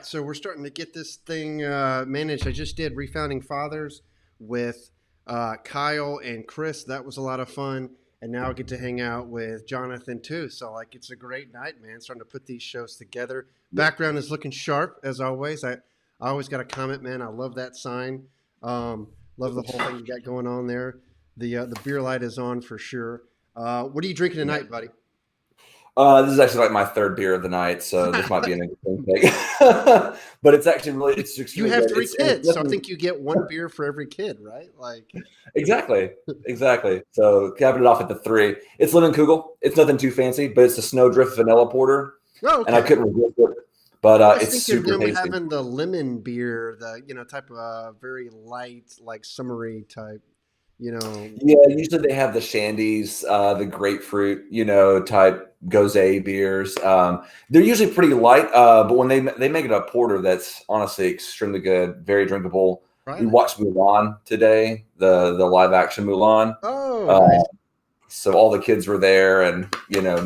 right, so we're starting to get this thing managed. I just did Refounding Fathers with Kyle and Chris. That was a lot of fun. And now I get to hang out with Jonathan too. So, like, it's a great night, man. Starting to put these shows together. Background is looking sharp, as always. I always got a comment, man. I love that sign. Love the whole thing you got going on there. The beer light is on for sure. What are you drinking tonight, buddy? This is actually like my third beer of the night, so this might be an interesting thing. But it's actually really, it's You extremely have good. three It's kids, so I nothing, think you get one beer for every kid, right? Like, exactly. So capping it off at the three. It's Lemon Kugel. It's nothing too fancy, but it's a Snowdrift Vanilla Porter, oh, and I okay. couldn't resist it. But I always it's think of super them tasty. having the lemon beer, the type of very light, like summery type, you know. Yeah, usually they have the shandies, the grapefruit, type gose beers. They're usually pretty light, but when they make it a porter, that's honestly extremely good, very drinkable. Try We that. watched Mulan today, the live action Mulan. Oh, Uh, nice. so all the kids were there, and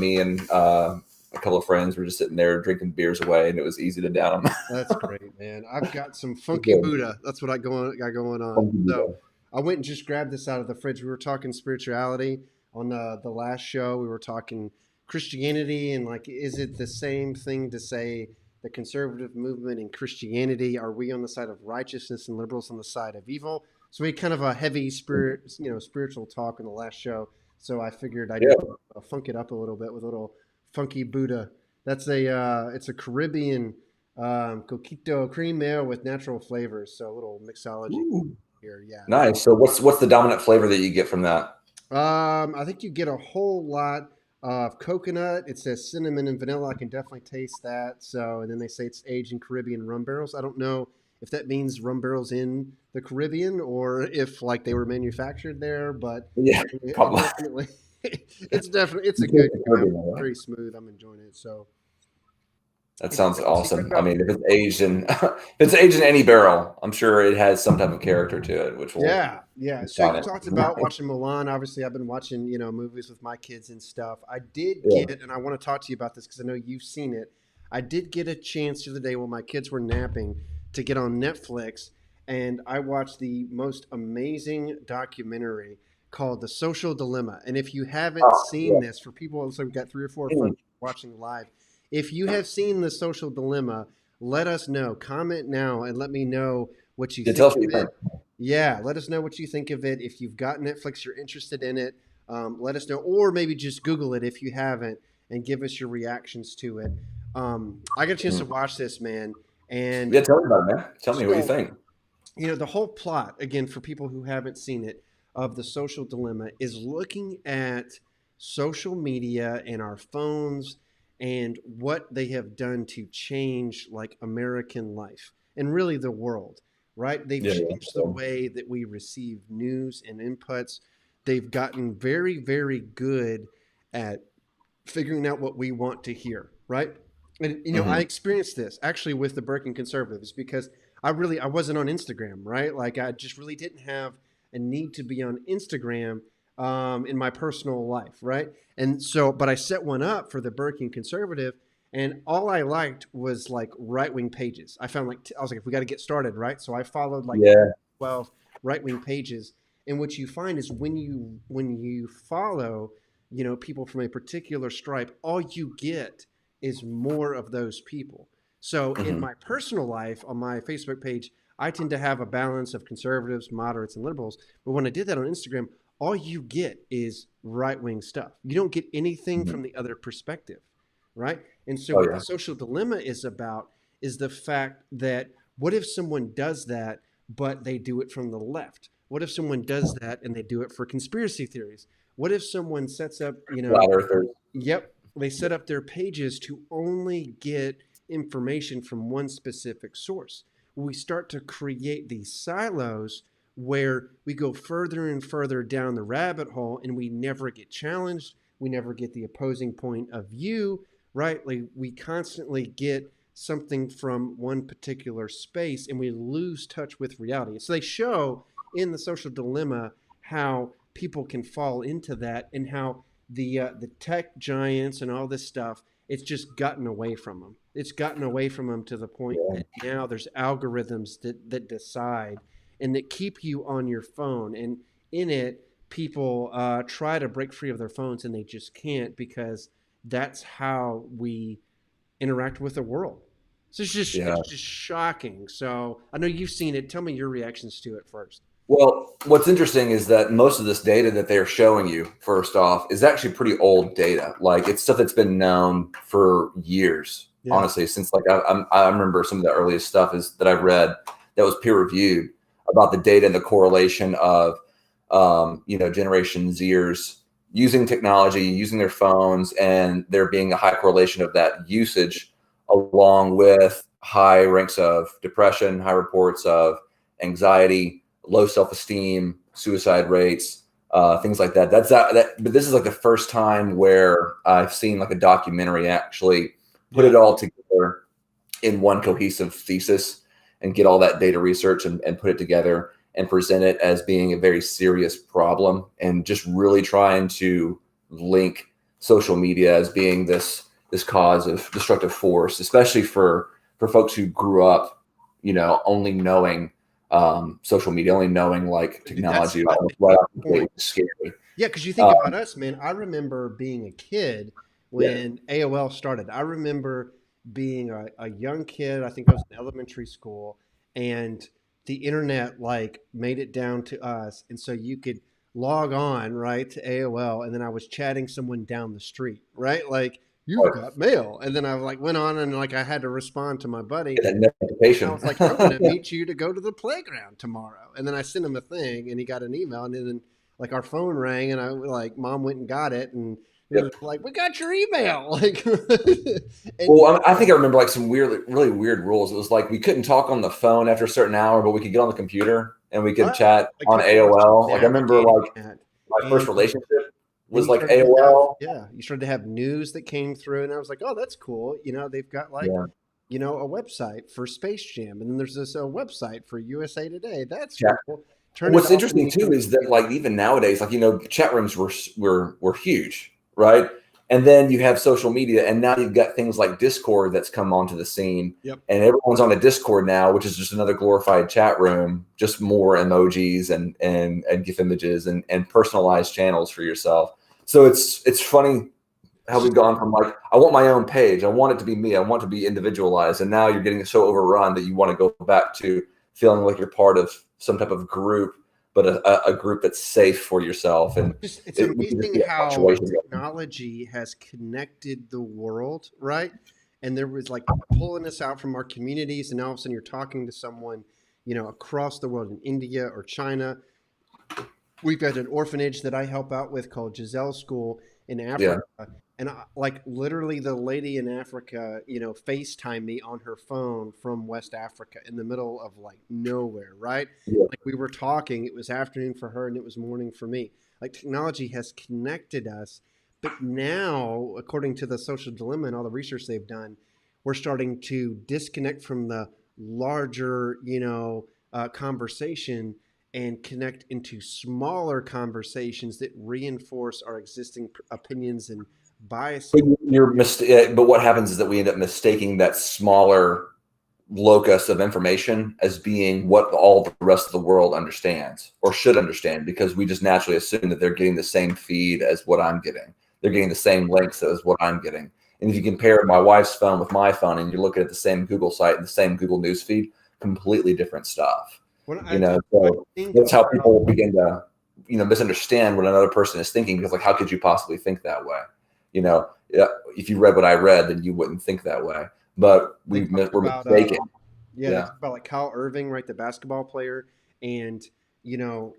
me and a couple of friends were just sitting there drinking beers away, and it was easy to down them. That's great, man. I've got some funky Good. Buddha. That's what got going on. So I went and just grabbed this out of the fridge. We were talking spirituality on the last show. We were talking Christianity and like, is it the same thing to say the conservative movement and Christianity? Are we on the side of righteousness and liberals on the side of evil? So we had kind of a heavy spiritual talk in the last show. So I figured I'd Yeah. funk it up a little bit with a little funky Buddha. That's it's a Caribbean coquito cream ale with natural flavors. So a little mixology Ooh, here. Yeah. nice. So what's the dominant flavor that you get from that? I think you get a whole lot of coconut. It says cinnamon and vanilla. I can definitely taste that. So, and then they say it's aged in Caribbean rum barrels. I don't know if that means rum barrels in the Caribbean or if like they were manufactured there, but Yeah, it probably. definitely, it's a good, very smooth. I'm enjoying it. So That if you sounds know the secret awesome. I about mean, if it's aged in if it's aged in any barrel, I'm sure it has some type of character to it, which will yeah, yeah. So shine you it. talked about watching Milan. Obviously, I've been watching, movies with my kids and stuff. I did Yeah. get, and I want to talk to you about this because I know you've seen it. I did get a chance the other day when my kids were napping to get on Netflix, and I watched the most amazing documentary called The Social Dilemma. And if you haven't Oh, seen yeah. this, for people, so we've got 3 or 4 folks Mm. watching live. If you have seen The Social Dilemma, let us know. Comment now and let me know what you Yeah, think tell us of what you it. think. Yeah, let us know what you think of it. If you've got Netflix, you're interested in it, let us know. Or maybe just Google it if you haven't and give us your reactions to it. I got a chance to Mm. watch this, man. And Yeah, tell me about it, man. Tell me what you so, think. the whole plot, again, for people who haven't seen it, of The Social Dilemma is looking at social media and our phones and what they have done to change like American life and really the world, right? They've Yeah, changed the yeah. way that we receive news and inputs. They've gotten very, very good at figuring out what we want to hear, right? And I Hmm. experienced this actually with the Berkeley Conservatives because I wasn't on Instagram, right? Like I just really didn't have a need to be on Instagram in my personal life, right? And so, but I set one up for the Berkeley Conservative, and all I liked was like right wing pages. I found I was like, if we got to get started, right? So I followed like Yeah. 12 right wing pages, and what you find is when you follow people from a particular stripe, all you get is more of those people. So in Hmm. my personal life, on my Facebook page, I tend to have a balance of conservatives, moderates, and liberals. But when I did that on Instagram, all you get is right wing stuff. You don't get anything Hmm. from the other perspective, right? And so Oh what the yeah. social dilemma is about is the fact that what if someone does that, but they do it from the left? What if someone does that and they do it for conspiracy theories? What if someone sets up, Flat earthers. yep, they set up their pages to only get information from one specific source? We start to create these silos where we go further and further down the rabbit hole and we never get challenged. We never get the opposing point of view, right? Like we constantly get something from one particular space and we lose touch with reality. So they show in the social dilemma how people can fall into that and how the tech giants and all this stuff it's just gotten away from them. It's gotten away from them to the point Yeah. that now there's algorithms that decide and that keep you on your phone. And in it, people try to break free of their phones and they just can't, because that's how we interact with the world. So Yeah. it's just shocking. So I know you've seen it. Tell me your reactions to it first. Well, what's interesting is that most of this data that they're showing you, first off, is actually pretty old data. Like it's stuff that's been known for years, Yeah. honestly, since like I remember some of the earliest stuff is that I've read that was peer reviewed about the data and the correlation of, Generation Zers using technology, using their phones, and there being a high correlation of that usage along with high ranks of depression, high reports of anxiety, low self-esteem, suicide rates, things like that. But this is like the first time where I've seen like a documentary actually put Yeah. it all together in one cohesive thesis and get all that data research and put it together and present it as being a very serious problem, and just really trying to link social media as being this cause of destructive force, especially for folks who grew up, only knowing social media, only knowing like That's technology I right think off the gate, point. which is scary. Yeah, because you think Uh, about us, man. I remember being a kid yeah, when AOL started. I remember being a young kid. I think I was in elementary school, and the internet like made it down to us, and so you could log on right to AOL, and then I was chatting someone down the street, right? Like you've or got mail, and then I like went on and like I had to respond to my buddy. get that I notification. was like, I'm going to meet you to go to the playground tomorrow. And then I sent him a thing and he got an email. And then like our phone rang and I like, mom went and got it. And it was Yep. like, we got your email. Like, and Well, I think I remember like some weird, really weird rules. It was like we couldn't talk on the phone after a certain hour, but we could get on the computer and we could uh, chat like on talking about AOL. Like I remember navigating like that. my first And relationship then was you like started to have, AOL. yeah, you started to have news that came through. And I was like, oh, that's cool. You know, they've got like, Yeah. a website for Space Jam. And then there's this Yeah. website for USA Today. That's Chat. cool. Turn it What's off and interesting you too can is that read it. like even nowadays, like chat rooms were huge, right? And then you have social media, and now you've got things like Discord that's come onto the scene, Yep. and everyone's on a Discord now, which is just another glorified chat room, just more emojis and GIF images and personalized channels for yourself. So it's funny how It's we've just gone from like I want my own page, I want it to be me, I want to be individualized, and now you're getting so overrun that you want to go back to feeling like you're part of some type of group, but a group that's safe for yourself, and just it's we can just amazing see a how fluctuation. technology has connected the world, right? And there was like pulling us out from our communities, and now all of a sudden you're talking to someone, across the world in India or China. We've got an orphanage that I help out with called Giselle School in Yeah, Africa. And like literally the lady in Africa, FaceTime me on her phone from West Africa in the middle of like nowhere, right? yeah, Like we were talking, it was afternoon for her and it was morning for me. Like technology has connected us. But now, according to the social dilemma and all the research they've done, we're starting to disconnect from the larger, conversation and connect into smaller conversations that reinforce our existing opinions and biases. but but what happens is that we end up mistaking that smaller locus of information as being what all the rest of the world understands or should understand, because we just naturally assume that they're getting the same feed as what I'm getting. They're getting the same links as what I'm getting. And if you compare my wife's phone with my phone and you're looking at the same Google site and the same Google news feed, completely different stuff. When I So think that's how about people begin to, misunderstand what another person is thinking, because like, how could you possibly think that way? Yeah, if you read what I read, then you wouldn't think that way. But they talked we're about mistaken. yeah, they Yeah. talked about like Kyle Irving, right, the basketball player, and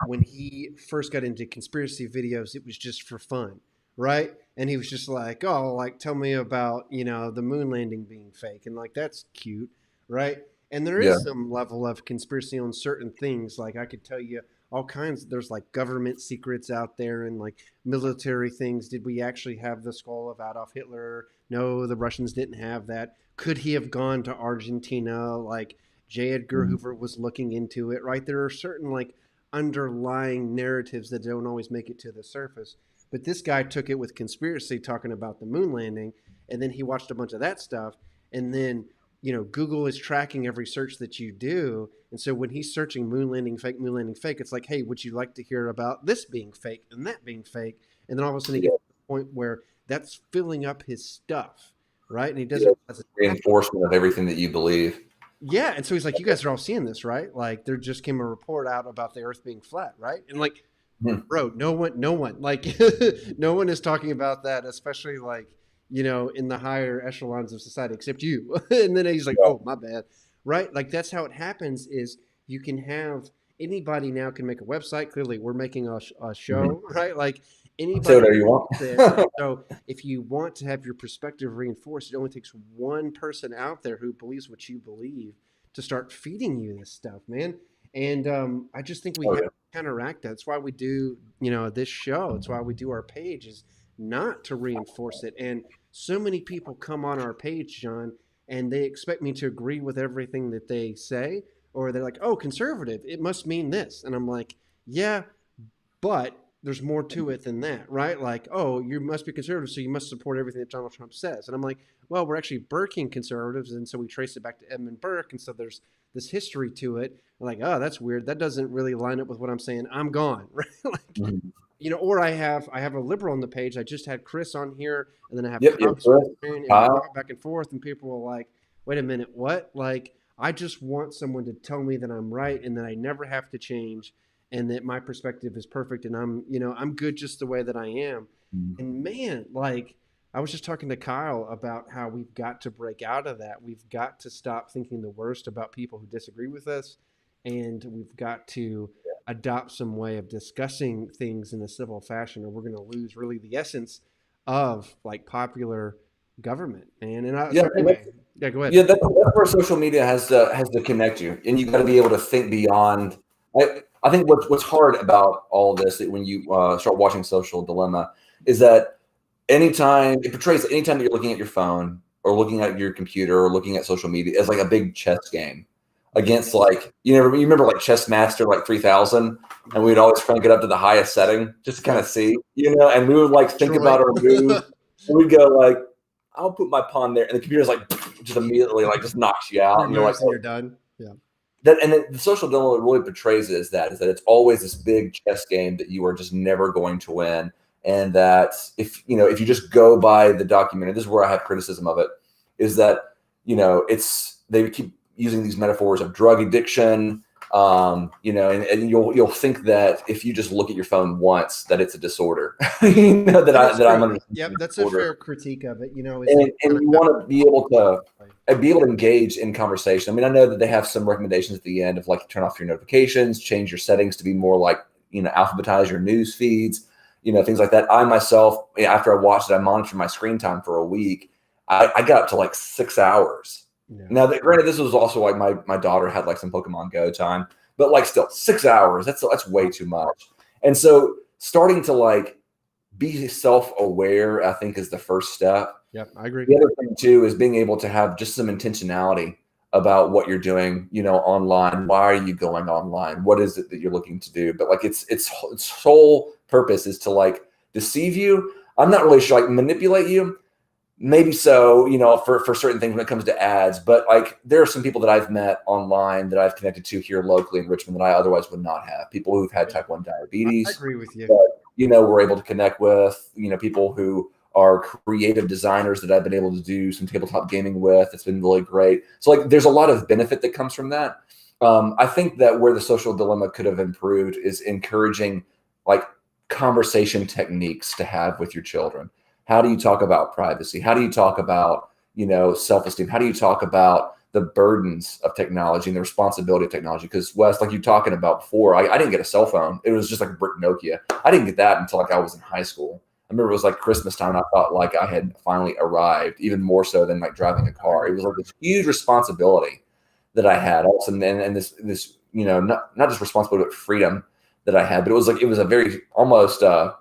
when he first got into conspiracy videos, it was just for fun, right? And he was just like, oh, like tell me about the moon landing being fake, and like that's cute, right? And there Yeah. is some level of conspiracy on certain things. Like I could tell you all kinds. There's like government secrets out there and like military things. Did we actually have the skull of Adolf Hitler? No, the Russians didn't have that. Could he have gone to Argentina? Like J. Edgar Mhm. Hoover was looking into it, right? There are certain like underlying narratives that don't always make it to the surface. But this guy took it with conspiracy, talking about the moon landing. and then he watched a bunch of that stuff, and then Google is tracking every search that you do, and so when he's searching moon landing fake, it's like, hey, would you like to hear about this being fake and that being fake? And then all of a sudden he Yeah. gets to the point where that's filling up his stuff, right? And he Yeah. doesn't realize Reinforcement of everything that you believe. yeah, and so he's like, you guys are all seeing this, right? Like there just came a report out about the Earth being flat, right? And like, bro, no one, like, no one is talking about that, especially like, in the higher echelons of society, except you. And then he's like, oh, my bad, right? Like that's how it happens. Is you can have anybody now can make a website. Clearly, we're making a show, right? Like Say anybody whatever you want. this. And so if you want to have your perspective reinforced, it only takes one person out there who believes what you believe to start feeding you this stuff, man. And I just think we Oh, have yeah. to counteract that. That's why we do, this show. It's why we do our page, is not to reinforce it. And so many people come on our page, John, and they expect me to agree with everything that they say, or they're like, oh, conservative, it must mean this. And I'm like, yeah, but there's more to it than that, right? Like, oh, you must be conservative, so you must support everything that Donald Trump says. And I'm like, well, we're actually Burkean conservatives, and so we trace it back to Edmund Burke, and so there's this history to it. I'm like, oh, that's weird. That doesn't really line up with what I'm saying. I'm gone, right? Like, Mhm. or I have a liberal on the page. I just had Chris on here, and then I have Yep. Kyle, Chris, and we Kyle. talk back and forth, and people are like, wait a minute, what? Like, I just want someone to tell me that I'm right and that I never have to change, and that my perspective is perfect, and I'm good just the way that I am. Mhm. And man, like I was just talking to Kyle about how we've got to break out of that. We've got to stop thinking the worst about people who disagree with us, and we've got to adopt some way of discussing things in a civil fashion, or we're going to lose really the essence of like popular government. Yeah. So anyway, yeah, go ahead. Yeah, that's where social media has to connect you, and you got to be able to think beyond. I think what's hard about all this that when you start watching Social Dilemma is that anytime that you're looking at your phone or looking at your computer or looking at social media as like a big chess game against like you remember like Chess Master like 3000, and we'd always crank it up to the highest setting just to kind Yeah, of see, and we would like think Troy. about our moves, and we'd go like, I'll put my pawn there, and the computer's like just immediately like just knocks you out, Three and you're like, moves and you're done. Yeah. that. And then the Social Dilemma really portrays it is that it's always this big chess game that you are just never going to win, and that if you just go by the documentary, this is where I have criticism of it, is that it's they keep using these metaphors of drug addiction, and you'll think that if you just look at your phone once that it's a disorder, that I'm under Yep, that's a disorder. fair critique of it. And you want to be able to engage in conversation. I mean, I know that they have some recommendations at the end of like turn off your notifications, change your settings to be more like alphabetize your news feeds, things like that. I myself, after I watched it, I monitored my screen time for a week. I got up to like 6 hours. Yeah. Now, granted, this was also like my daughter had like some Pokemon Go time, but like still 6 hours. That's way too much. And so starting to like be self-aware, I think, is the first step. Yep, I agree. The other thing too is being able to have just some intentionality about what you're doing, online. Why are you going online? What is it that you're looking to do? But like its sole purpose is to like deceive you. I'm not really sure, like manipulate you. Maybe so, for certain things when it comes to ads. But like there are some people that I've met online that I've connected to here locally in Richmond that I otherwise would not have. People who've had type 1 I diabetes. agree with you. But, we're able to connect with, people who are creative designers that I've been able to do some tabletop gaming with. It's been really great. So like there's a lot of benefit that comes from that. I think that where the Social Dilemma could have improved is encouraging like conversation techniques to have with your children. How do you talk about privacy? How do you talk about, self-esteem? How do you talk about the burdens of technology and the responsibility of technology? Because Wes, like you talking about before, I didn't get a cell phone. It was just like a brick Nokia. I didn't get that until like I was in high school. I remember it was like Christmas time, and I thought like I had finally arrived, even more so than like driving a car. It was like this huge responsibility that I had also, and this not just responsibility but freedom that I had, but it was a very almost a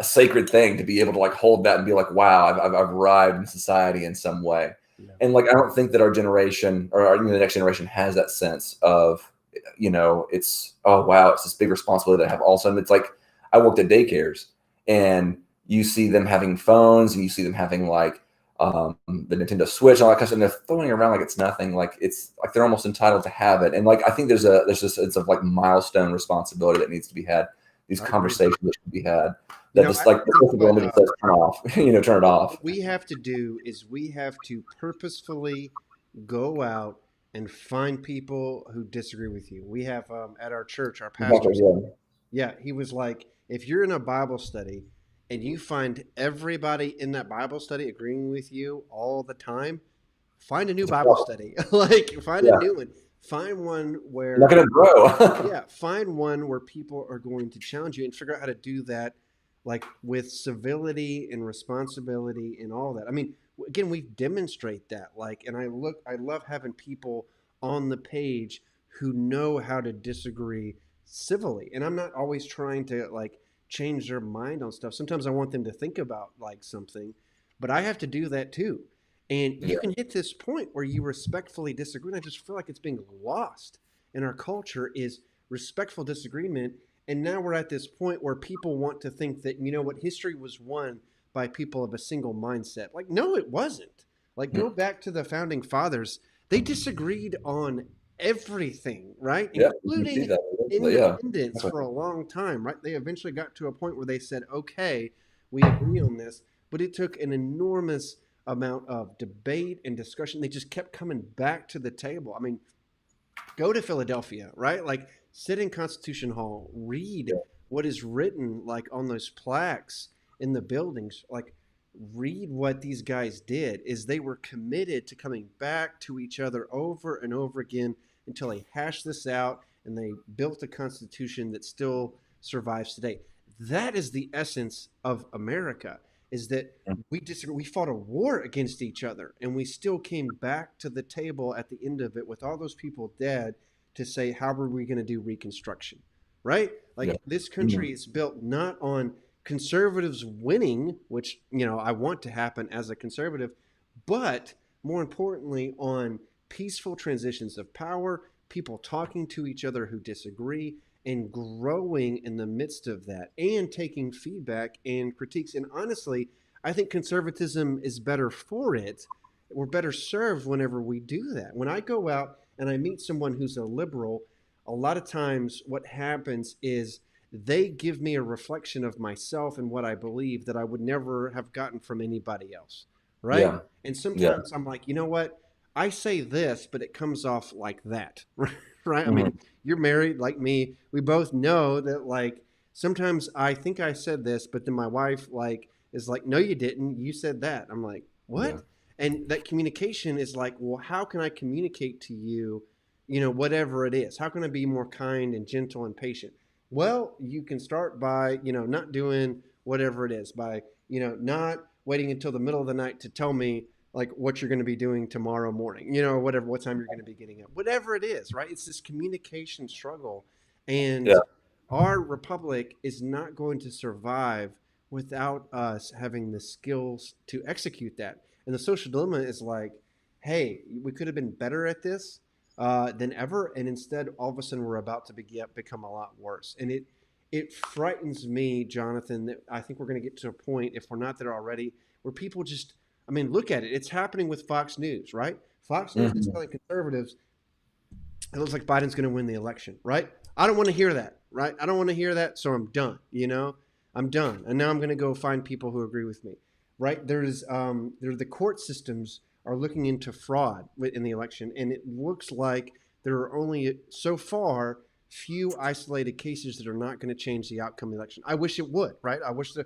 sacred thing to be able to like hold that and be like, wow, I've arrived in society in some way. Yeah. And like I don't think that our generation or the next generation has that sense of it's, oh wow, it's this big responsibility that I have. All of a sudden it's like I worked at daycares and you see them having phones and you see them having like the Nintendo Switch, and all that kind of stuff. And they're throwing it around like it's nothing. Like it's like they're almost entitled to have it. And like I think there's this sense of like milestone responsibility that needs to be had. These I agree. conversations that should be had. You That know, just I like think the government just says turn off, turn it off. what we have to do is we have to purposefully go out and find people who disagree with you. We have at our church, our Exactly. pastors. Yeah. Yeah, he was like, if you're in a Bible study and you find everybody in that Bible study agreeing with you all the time, find a new It's a Bible problem. study. Like, find a Yeah. new one. Find one You're not where, going to grow. yeah, find one where people are going to challenge you and figure out how to do that, like with civility and responsibility and all that. I mean, again, we demonstrate that. Like, and I love having people on the page who know how to disagree civilly. And I'm not always trying to like change their mind on stuff. Sometimes I want them to think about like something, but I have to do that too. And you Yeah. can hit this point where you respectfully disagree. And I just feel like it's being lost in our culture is respectful disagreement. And now we're at this point where people want to think that, you know what, history was won by people of a single mindset. Like, no, it wasn't. Like, go back to the founding fathers. They disagreed on everything, right? Yeah. You can see Including that. Yeah. independence That's right. for a long time, right? They eventually got to a point where they said, okay, we agree on this. But it took an enormous amount of debate and discussion. They just kept coming back to the table. I mean, go to Philadelphia, right? Like sit in Constitution Hall, read Yeah. what is written like on those plaques in the buildings. Like read what these guys did is they were committed to coming back to each other over and over again until they hashed this out and they built a constitution that still survives today. That is the essence of America is that we disagree. We fought a war against each other, and we still came back to the table at the end of it with all those people dead to say, how are we going to do Reconstruction? Right? Yeah. Like this Mhm. country is built not on conservatives winning, which I want to happen as a conservative, but more importantly on peaceful transitions of power, people talking to each other who disagree, and growing in the midst of that and taking feedback and critiques. And honestly, I think conservatism is better for it. We're better served whenever we do that. When I go out and I meet someone who's a liberal, a lot of times what happens is they give me a reflection of myself and what I believe that I would never have gotten from anybody else. Right. Yeah. And Yeah. sometimes I'm like, you know what? I say this, but it comes off like that. Right. I mean, Mhm. you're married like me. We both know that like sometimes I think I said this, but then my wife like is like, no, you didn't. You said that. I'm like, Yeah. what? And that communication is like, well, how can I communicate to you, whatever it is? How can I be more kind and gentle and patient? Well, you can start by, not doing whatever it is, by, not waiting until the middle of the night to tell me like what you're going to be doing tomorrow morning, or whatever, what time you're going to be getting up, whatever it is, right? It's this communication struggle. And Yeah. our republic is not going to survive without us having the skills to execute that. And the social dilemma is like, hey, we could have been better at this than ever, and instead, all of a sudden, we're about to become a lot worse. And it frightens me, Jonathan, that I think we're going to get to a point, if we're not there already, where people just, I mean, look at it. It's happening with Fox News, right? Fox News is Mhm. telling conservatives it looks like Biden's going to win the election, right? I don't want to hear that, right? I don't want to hear that, so I'm done. I'm done, and now I'm going to go find people who agree with me, right? The court systems are looking into fraud in the election, and it looks like there are only so far few isolated cases that are not going to change the outcome of the election. I wish it would, right? I wish the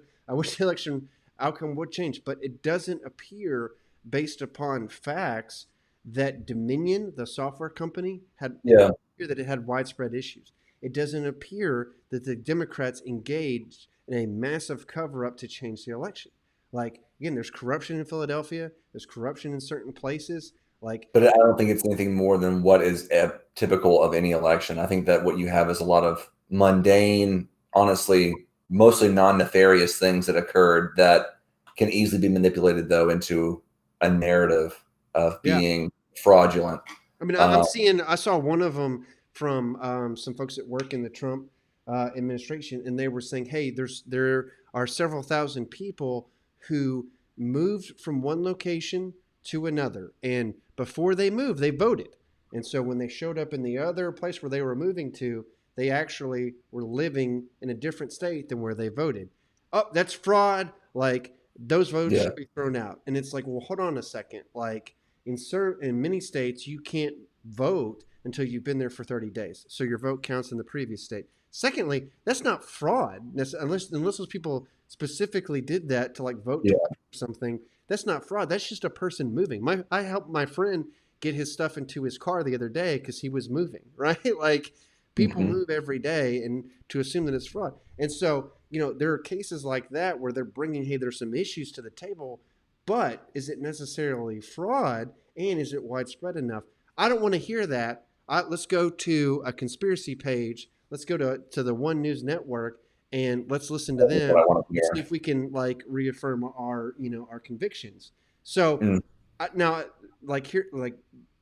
election outcome would change, but it doesn't appear based upon facts that Dominion, the software company, had it Yeah. doesn't appear that it had widespread issues. It doesn't appear that the Democrats engaged in a massive cover up to change the election. Like again, there's corruption in Philadelphia. There's corruption in certain places. Like But I don't think it's anything more than what is typical of any election. I think that what you have is a lot of mundane, honestly, mostly non-nefarious things that occurred that can easily be manipulated, though, into a narrative of yeah, being fraudulent. I mean, I'm Uh, seeing. I saw one of them from some folks that work in the Trump administration, and they were saying, "Hey, there are several thousand people who moved from one location to another. And before they moved, they voted. And so when they showed up in the other place where they were moving to, they actually were living in a different state than where they voted. Oh, that's fraud. Like those votes Yeah. should be thrown out. And it's like, well, hold on a second. Like in many states, you can't vote until you've been there for 30 days. So your vote counts in the previous state. Secondly, that's not fraud unless those people specifically did that to like vote Yeah. to something. That's not fraud. That's just a person moving. I helped my friend get his stuff into his car the other day because he was moving. Right, like people Hmm. move every day, and to assume that it's fraud. And so there are cases like that where they're bringing, hey, there's some issues to the table, but is it necessarily fraud, and is it widespread enough? I don't want to hear that. Let's go to a conspiracy page. Let's go to the One News Network and let's listen to That's what them I want to and see hear. if we can like reaffirm our convictions. So Mm. now, like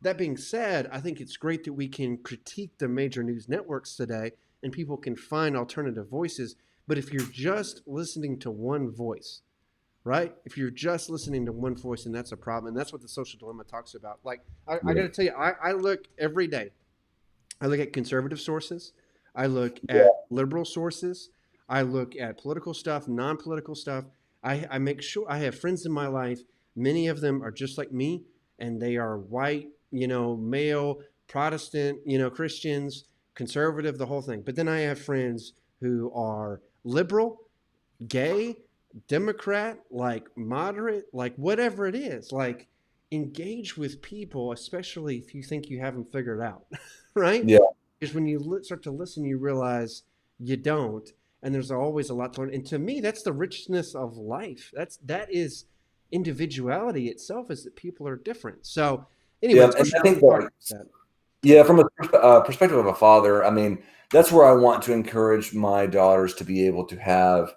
that being said, I think it's great that we can critique the major news networks today, and people can find alternative voices. But if you're just listening to one voice, right? If you're just listening to one voice, and that's a problem, and that's what the social dilemma talks about. Like I got Yeah. to tell you, I look every day. I look at conservative sources. I look Yeah. at liberal sources. I look at political stuff, non-political stuff. I make sure I have friends in my life. Many of them are just like me, and they are white, male, Protestant, Christians, conservative, the whole thing. But then I have friends who are liberal, gay, Democrat, like moderate, like whatever it is. Like engage with people, especially if you think you have them figured out, right? Yeah. Because when you start to listen, you realize you don't, and there's always a lot to learn. And to me, that's the richness of life. That is individuality itself, is that people are different. So anyway, Yeah. let's And I think talk about that, that. yeah, from a perspective of a father, I mean, that's where I want to encourage my daughters to be able to have,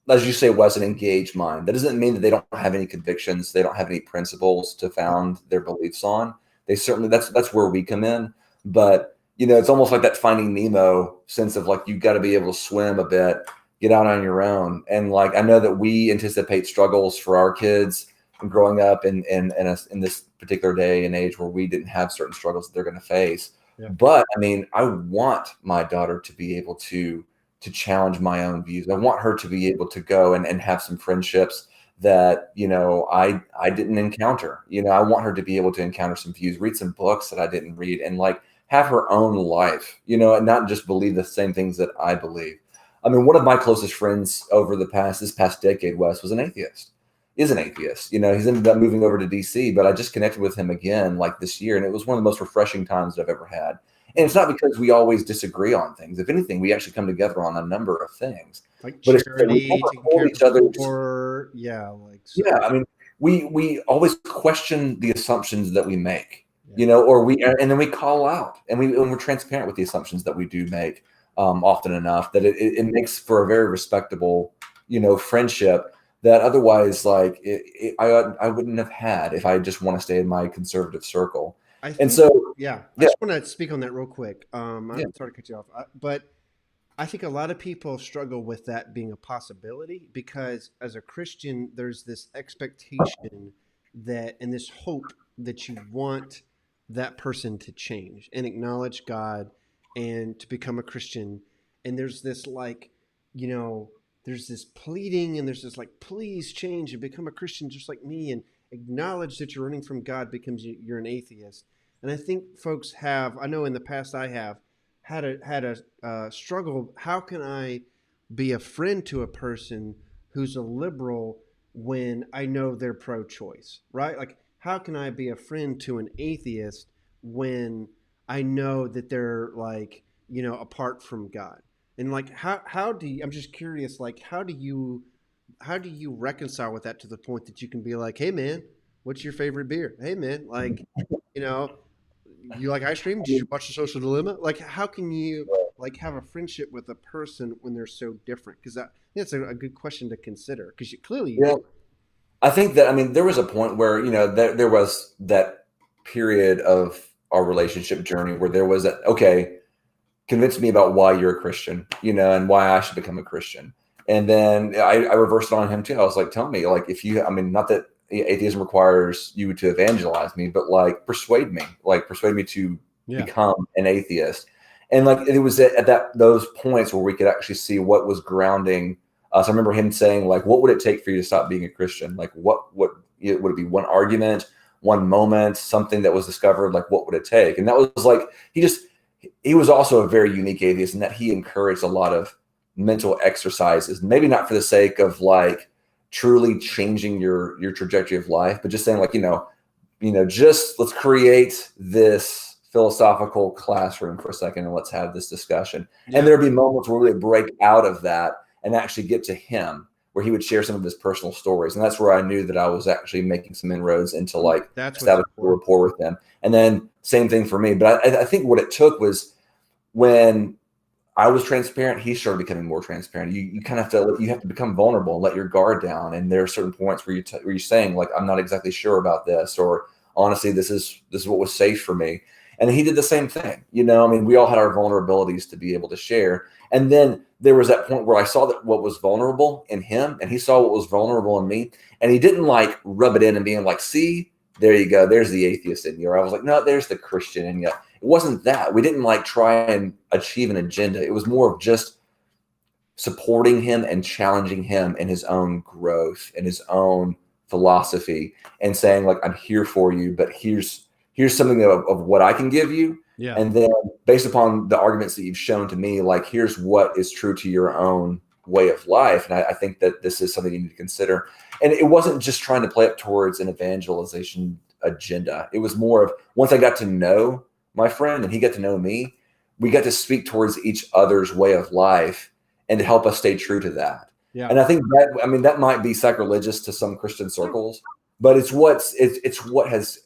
as you say, Wes, an engaged mind. That doesn't mean that they don't have any convictions, they don't have any principles to found their beliefs on. They certainly, that's where we come in. But it's almost like that Finding Nemo sense of like you've got to be able to swim a bit, get out on your own. And like I know that we anticipate struggles for our kids growing up in this particular day and age where we didn't have certain struggles that they're going to face. Yeah. But I mean, I want my daughter to be able to challenge my own views. I want her to be able to go and have some friendships that, I didn't encounter. I want her to be able to encounter some views, read some books that I didn't read, and like have her own life, and not just believe the same things that I believe. I mean, one of my closest friends over this past decade, Wes, was an atheist. Is an atheist. He's ended up moving over to DC, but I just connected with him again like this year, and it was one of the most refreshing times that I've ever had. And it's not because we always disagree on things. If anything, we actually come together on a number of things. Like But it's we charity, never taking hold care of each the other's. poor. Yeah, like so. Yeah, I mean, we always question the assumptions that we make, Yeah. or and then we call out and we're transparent with the assumptions that we do make often enough that it makes for a very respectable, friendship that otherwise like I wouldn't have had if I just want to stay in my conservative circle. I And think, so, yeah, I yeah, just want to speak on that real quick. yeah, I'm sorry to cut you off, but I think a lot of people struggle with that being a possibility because as a Christian, there's this expectation that and this hope that you want that person to change and acknowledge God and to become a Christian. And there's this like, you know, there's this pleading and there's this like, please change and become a Christian just like me and acknowledge that you're running from God becomes you're an atheist. And I think folks have, I know in the past I have, had a struggle. How can I be a friend to a person who's a liberal when I know they're pro-choice, right? Like, how can I be a friend to an atheist when I know that they're like, apart from God? And like, how do you? I'm just curious. Like, how do you reconcile with that to the point that you can be like, hey man, what's your favorite beer? Hey man, like, you know, you like ice cream? Did you watch The Social Dilemma? Like, how can you like have a friendship with a person when they're so different? Because that's a good question to consider. Because clearly you yeah. do. I think that, I mean, there was a point where, there was that period of our relationship journey where there was that, okay, convince me about why you're a Christian, and why I should become a Christian. And then I reversed it on him too. I was like, tell me, like, if you, I mean, not that atheism requires you to evangelize me, but like persuade me to Yeah. become an atheist. And like, it was at that, those points where we could actually see what was grounding us. I remember him saying, like, what would it take for you to stop being a Christian? Like, would it be one argument, one moment, something that was discovered? Like, what would it take? And that was like, he was also a very unique atheist in that he encouraged a lot of mental exercises, maybe not for the sake of like truly changing your trajectory of life, but just saying like, just let's create this philosophical classroom for a second and let's have this discussion. And Yeah. there'd be moments where we would break out of that and actually get to him, where he would share some of his personal stories. And that's where I knew that I was actually making some inroads into like That's what's establishing a important. rapport with him. And then same thing for me. But I think what it took was when I was transparent, he started becoming more transparent. You kind of have to become vulnerable and let your guard down. And there are certain points where where you're saying like, I'm not exactly sure about this, or honestly, this is what was safe for me. And he did the same thing. I mean, we all had our vulnerabilities to be able to share. And then there was that point where I saw that what was vulnerable in him, and he saw what was vulnerable in me, and he didn't like rub it in and being like, see, there you go, there's the atheist in you. Or I was like, no, there's the Christian in you. It wasn't that. We didn't like try and achieve an agenda. It was more of just supporting him and challenging him in his own growth and his own philosophy, and saying like, I'm here for you, but here's something of what I can give you. Yeah. And then based upon the arguments that you've shown to me, like, here's what is true to your own way of life. And I think that this is something you need to consider. And it wasn't just trying to play up towards an evangelization agenda. It was more of, once I got to know my friend and he got to know me, we got to speak towards each other's way of life and to help us stay true to that. Yeah. And I think that, I mean, that might be sacrilegious to some Christian circles, but it's what has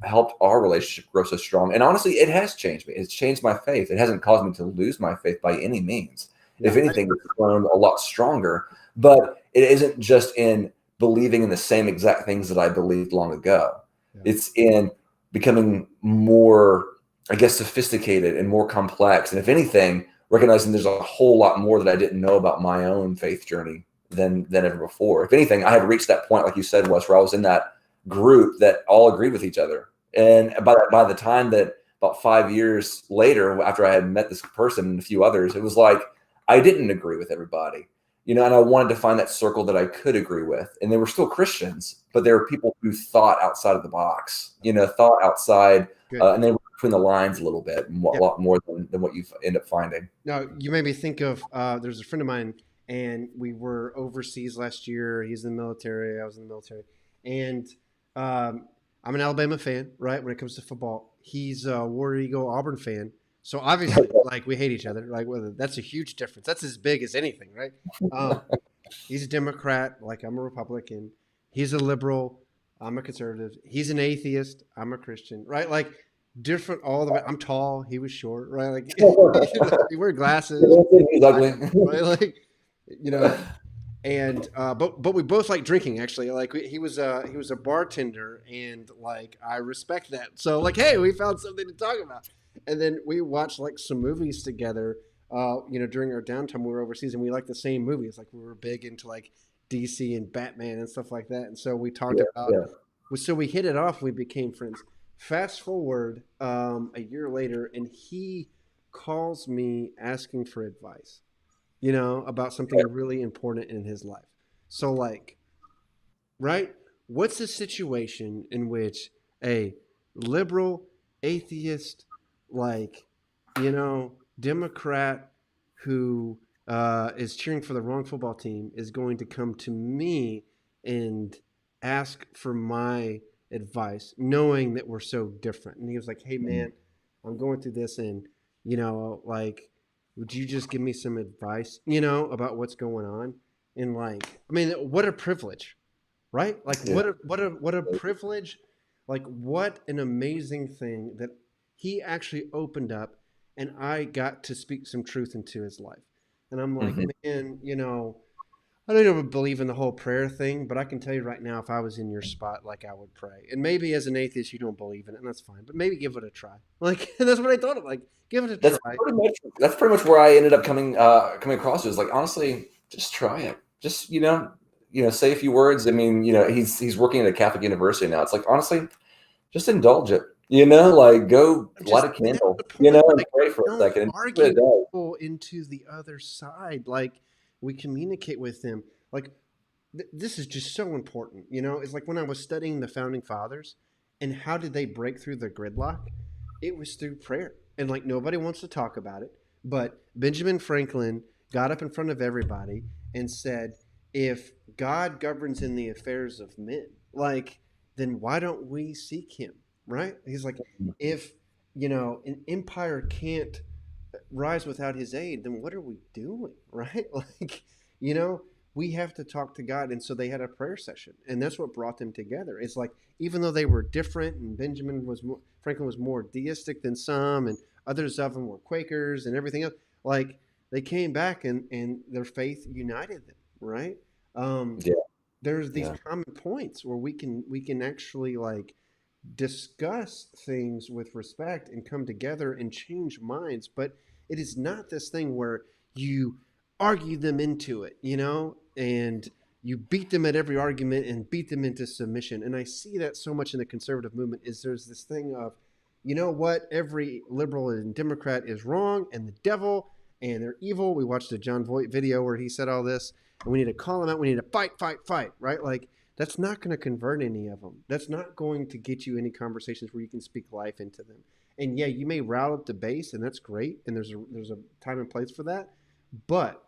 helped our relationship grow so strong. And honestly, it has changed me. It's changed my faith. It hasn't caused me to lose my faith by any means. If Yeah. anything, it's grown a lot stronger. But it isn't just in believing in the same exact things that I believed long ago. Yeah. It's in becoming more, I guess, sophisticated and more complex. And if anything, recognizing there's a whole lot more that I didn't know about my own faith journey than ever before. If anything, I had reached that point, like you said, Wes, where I was in that group that all agreed with each other. And by the time that about 5 years later, after I had met this person and a few others, it was like I didn't agree with everybody, and I wanted to find that circle that I could agree with. And they were still Christians, but they were people who thought outside of the box, thought outside, Good. and they were between the lines a little bit, and a Yeah. lot more than what you end up finding. Now, you made me think of there's a friend of mine, and we were overseas last year. He's in the military. I was in the military. And I'm an Alabama fan, right? When it comes to football, he's a War Eagle Auburn fan. So obviously, like, we hate each other. Like, that's a huge difference. That's as big as anything, right? Um, he's a Democrat, like I'm a Republican. He's a liberal. I'm a conservative. He's an atheist. I'm a Christian, right? Like, different all the way. I'm tall. He was short, right? Like, he wear glasses, He's ugly. right? Like, you know, and but we both like drinking, actually. Like, he was a bartender, and like, I respect that. So like, hey, we found something to talk about. And then we watched like some movies together. During our downtime, we were overseas, and we liked the same movies. Like, we were big into like DC and Batman and stuff like that. And so we talked Yeah, about. yeah. So we hit it off. We became friends. Fast forward a year later, and he calls me asking for advice, about something really important in his life. So, like, right? What's the situation in which a liberal, atheist, like, Democrat who is cheering for the wrong football team is going to come to me and ask for my advice, knowing that we're so different? And he was like, hey, man, I'm going through this, and, like, would you just give me some advice, about what's going on? And, like, I mean, what a privilege, right? Like, Yeah. what a privilege. Like, what an amazing thing that he actually opened up, and I got to speak some truth into his life. And I'm like, Mhm. man, I don't even believe in the whole prayer thing, but I can tell you right now, if I was in your spot, like, I would pray. And maybe as an atheist, you don't believe in it, and that's fine. But maybe give it a try. Like, that's what I thought of. Like, give it a That's try. pretty much where I ended up coming across. It was like, honestly, just try it. Just, say a few words. I mean, he's working at a Catholic university now. It's like, honestly, just indulge it. Like go I'm light just, a I mean, that's candle, the point. and Like, pray we for a don't second and see what argue it does. people into the other side. Like, we communicate with them. Like, this is just so important. It's like when I was studying the founding fathers and how did they break through the gridlock? It was through prayer. And like nobody wants to talk about it, but Benjamin Franklin got up in front of everybody and said, if God governs in the affairs of men, like, then why don't we seek him? Right? He's like, if, an empire can't rise without his aid, then what are we doing? Right? Like, you know, we have to talk to God. And so they had a prayer session. And that's what brought them together. It's like, even though they were different and Franklin was more deistic than some, and others of them were Quakers and everything else, like they came back and their faith united them, right? Um, Yeah, there's these yeah. common points where we can actually like discuss things with respect and come together and change minds. But it is not this thing where you argue them into it, and you beat them at every argument and beat them into submission. And I see that so much in the conservative movement is there's this thing of, you know what, every liberal and Democrat is wrong and the devil and they're evil. We watched a John Voight video where he said all this, and we need to call them out. We need to fight, fight, fight, right? Like, that's not going to convert any of them. That's not going to get you any conversations where you can speak life into them. And yeah, you may rile up the base, and that's great. And there's a time and place for that. But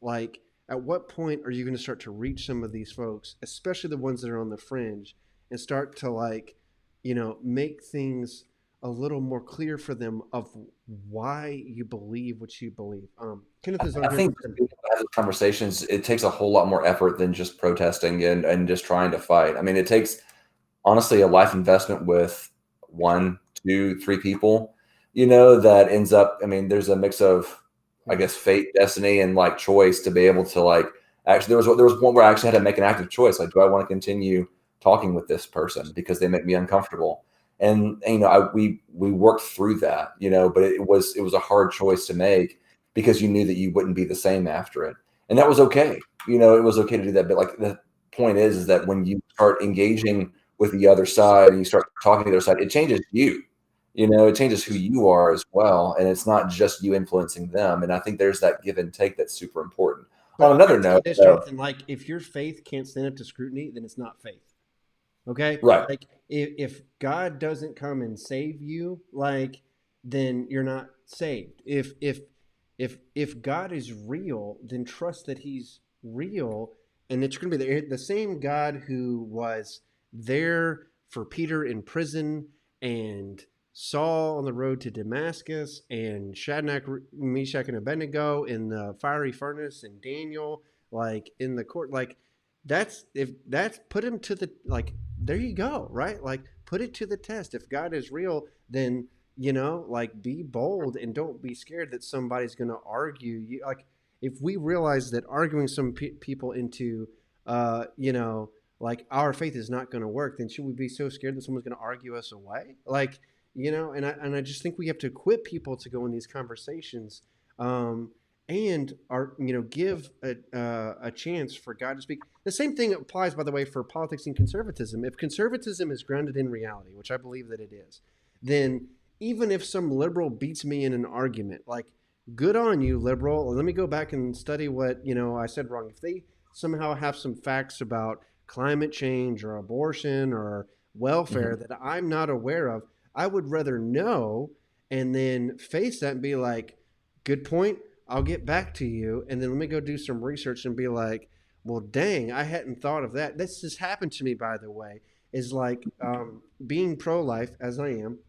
like, at what point are you going to start to reach some of these folks, especially the ones that are on the fringe, and start to like, make things a little more clear for them of why you believe what you believe. Kenneth is on I here. think just being able to have those conversations, it takes a whole lot more effort than just protesting and just trying to fight. I mean, it takes honestly a life investment with one, two, three people, that ends up, I mean, there's a mix of, I Yeah. guess, fate, destiny, and like choice to be able to like actually there was one where I actually had to make an active choice. Like, do I want to continue talking with this person because they make me uncomfortable? And we worked through that, but it was a hard choice to make because you knew that you wouldn't be the same after it. And that was okay. It was okay to do that. But like the point is that when you start engaging with the other side and you start talking to the other side, it changes you. It changes who you are as well. And it's not just you influencing them. And I think there's that give and take that's super important. But On I another gotta tell you note, this, though, Jonathan. Like, if your faith can't stand up to scrutiny, then it's not faith. Okay? right. Like, if God doesn't come and save you, like, then you're not saved. If God is real, then trust that He's real, and it's going to be the same God who was there for Peter in prison and Saul on the road to Damascus and Shadrach, Meshach, and Abednego in the fiery furnace and Daniel like in the court. Like, if that's put him to the, like, there you go, right? Like, put it to the test. If God is real, then like, be bold and don't be scared that somebody's going to argue you. Like, if we realize that arguing some people into like, our faith is not going to work, then should we be so scared that someone's going to argue us away? Like, and I just think we have to equip people to go in these conversations, um, and give a chance for God to speak. The same thing applies, by the way, for politics and conservatism. If conservatism is grounded in reality, which I believe that it is, then even if some liberal beats me in an argument, like, good on you, liberal. Let me go back and study what I said wrong. If they somehow have some facts about climate change or abortion or welfare Mhm. that I'm not aware of, I would rather know and then face that and be like, good point. I'll get back to you. And then let me go do some research and be like, well, dang, I hadn't thought of that. This has happened to me, by the way, is like, being pro life as I am.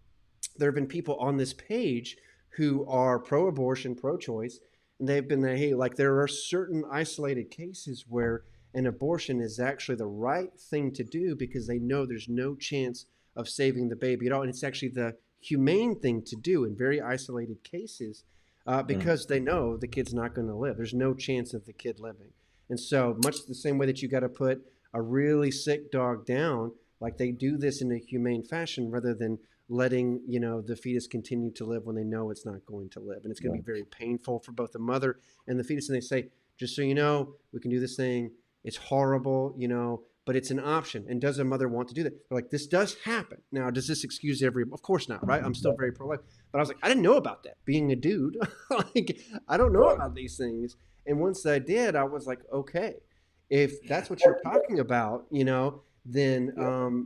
There have been people on this page who are pro abortion, pro choice, and they've been, hey, like, there are certain isolated cases where an abortion is actually the right thing to do because they know there's no chance of saving the baby at all. And it's actually the humane thing to do in very isolated cases, Mhm. because they know the kid's not going to live. There's no chance of the kid living. And so, much the same way that you got to put a really sick dog down, like, they do this in a humane fashion rather than letting the fetus continue to live when they know it's not going to live, and it's going to Yeah. be very painful for both the mother and the fetus. And they say, just so you know, we can do this thing. It's horrible, you know, but it's an option. And does a mother want to do that? They're like, this does happen. Now, does this excuse every? Of course not, right? I'm still very pro-life, but I was like, I didn't know about that. Being a dude, like, I don't know about these things. And once I did, I was like, okay, if that's what you're talking about, you know, then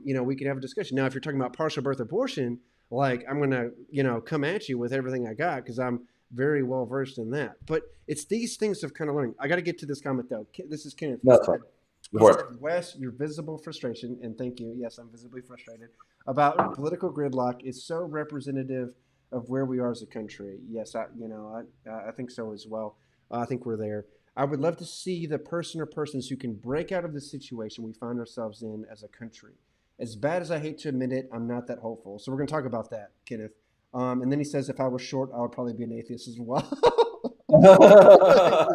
you know, we could have a discussion. Now, if you're talking about partial birth abortion, like, I'm gonna, you know, come at you with everything I got because I'm very well versed in that. But it's these things of kind of learning. I got to get to this comment though. This is Kenneth. No, that's fine. He said, Wes, your visible frustration, and thank you. Yes, I'm visibly frustrated about political gridlock is so representative of where we are as a country. Yes, you know, I think so as well. I think we're there. I would love to see the person or persons who can break out of the situation we find ourselves in as a country. As bad as I hate to admit it, I'm not that hopeful. So we're going to talk about that, Kenneth. And then he says, if I was short, I would probably be an atheist as well.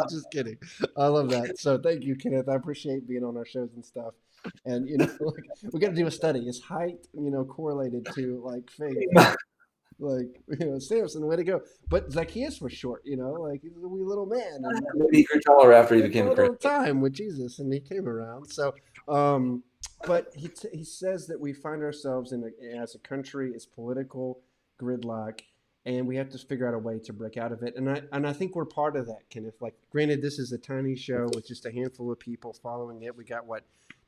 Just kidding. I love that. So thank you, Kenneth. I appreciate being on our shows and stuff. And you know, like, we got to do a study. Is height, you know, correlated to like faith? Like, you know, Samson, way to go. But Zacchaeus was short, you know, like he's a wee little man. And Maybe he grew taller after he became a little Christian. time with Jesus, and he came around. So, but he says that we find ourselves as a country, it's political gridlock, and we have to figure out a way to break out of it. And I think we're part of that, Kenneth. Like, granted, this is a tiny show with just a handful of people following it. We got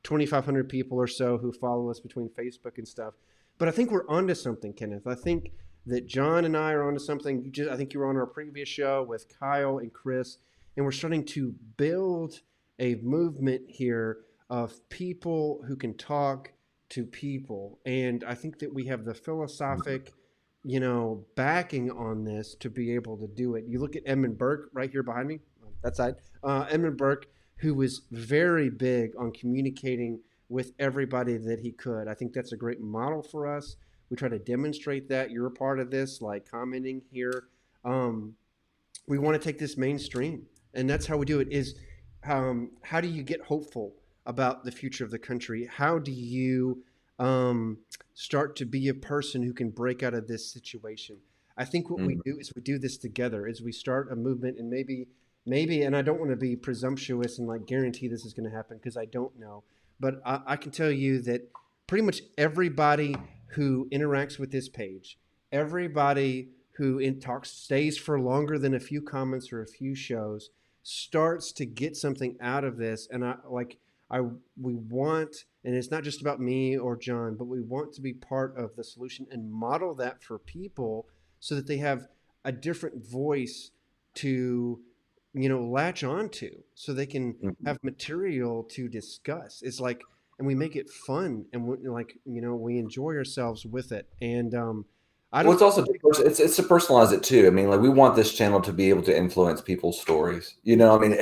2,500 people or so who follow us between Facebook and stuff. But I think we're onto something, Kenneth. I think that John and I are onto something. I think you were on our previous show with Kyle and Chris, and we're starting to build a movement here of people who can talk to people. And I think that we have the philosophic, you know, backing on this to be able to do it. You look at Edmund Burke right here behind me, that side. Edmund Burke, who was very big on communicating with everybody that he could. I think that's a great model for us. We try to demonstrate that. You're a part of this, like commenting here. We want to take this mainstream, and that's how we do it. Is how do you get hopeful about the future of the country? How do you start to be a person who can break out of this situation? I think what we do is we do this together. Is we start a movement, and maybe, and I don't want to be presumptuous and like guarantee this is going to happen because I don't know. But I can tell you that pretty much everybody who interacts with this page, everybody who talks, stays for longer than a few comments or a few shows, starts to get something out of this. And we want, and it's not just about me or John, but we want to be part of the solution and model that for people so that they have a different voice to, you know, latch onto, so they can have material to discuss. It's like, and we make it fun, and we, like, you know, we enjoy ourselves with it. And I don't. Well, it's also it's to personalize it too. I mean, like, we want this channel to be able to influence people's stories. You know, I mean,